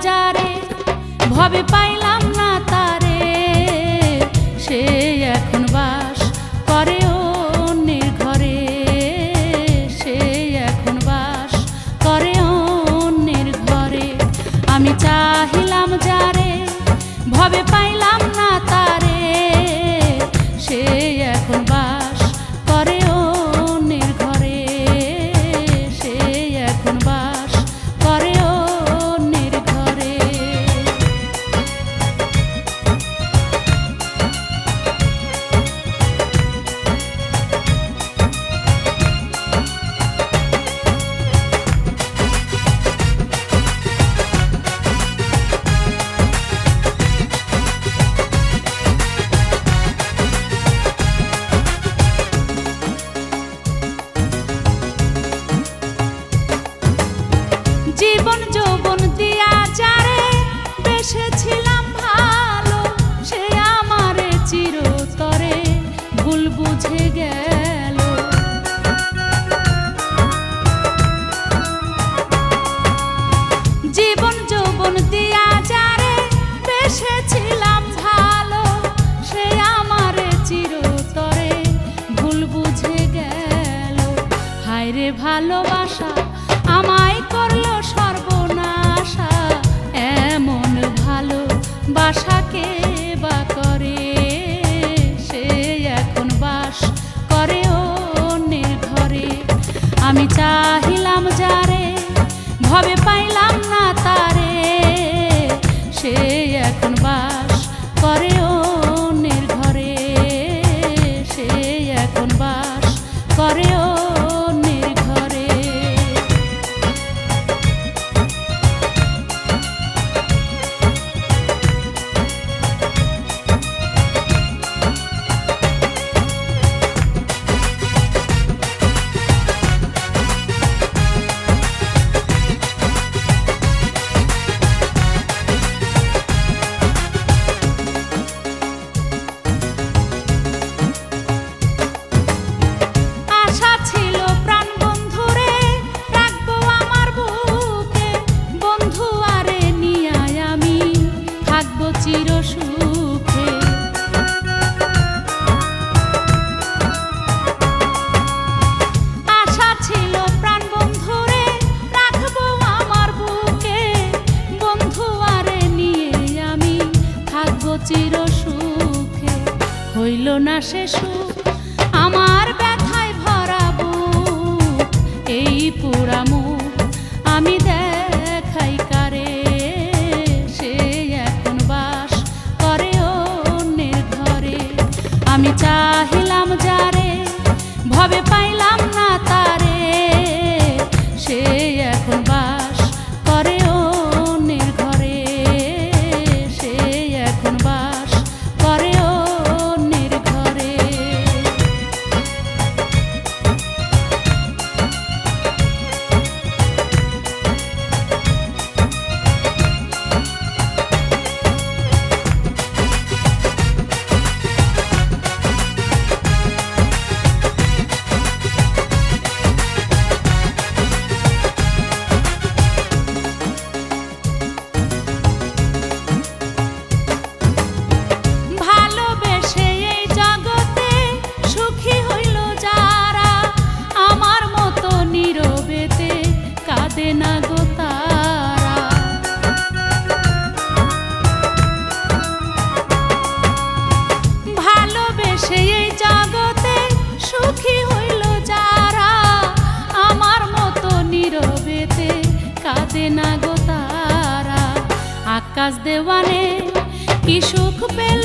যারে, ভবে পাইলাম না তারে। সে এখন বাস করে অন্যের ঘরে, সে এখন বাস করে অন্যের ঘরে। আমি চাহিলাম যারে, ভবে পাইলাম না তারে। সে এখন বাস করে অন্যের ঘরে, সে এখন বাস করে অন্যের ঘরে। জীবন যৌবন দিয়া যারে বেসেছিলাম ভালো, সে আমারে চিরতরে ভুল বুঝে গেল। জীবন যৌবন দিয়া যারে বেসেছিলাম ভালো, সে আমারে চিরতরে ভুল বুঝে গেল। হায়রে ভালোবাসা আমায় করলো সর্বনাশা, এমন ভালো বাসাকে বা করে। সে এখন বাস করে অন্যের ঘরে। আমি চাহিলাম যারে, ভবে পাইলাম না তারে। সে এখন বাস করে অন্যের ঘরে, সে এখন বাস করে অন্যের ঘরে। চির সুখে হইল না সে সুখ, আমার ব্যথায় ভরা বুক। এই পুরা মুখ আমি দেখাই কারে। সে এখন বাস করে অন্যের ঘরে। আমি চাহিলাম যারে, ভবে পাইলাম না তারে। সে এখন বাস করে অন্যের ঘরে, সে এখন বাস করে অন্যের ঘরে। ভালোবেসে এই জগতে সুখী হইল যারা, আমার মতো নীরবেতে কাঁদে না গো তারা। আকাশ দেওয়ানে কি সুখ পেল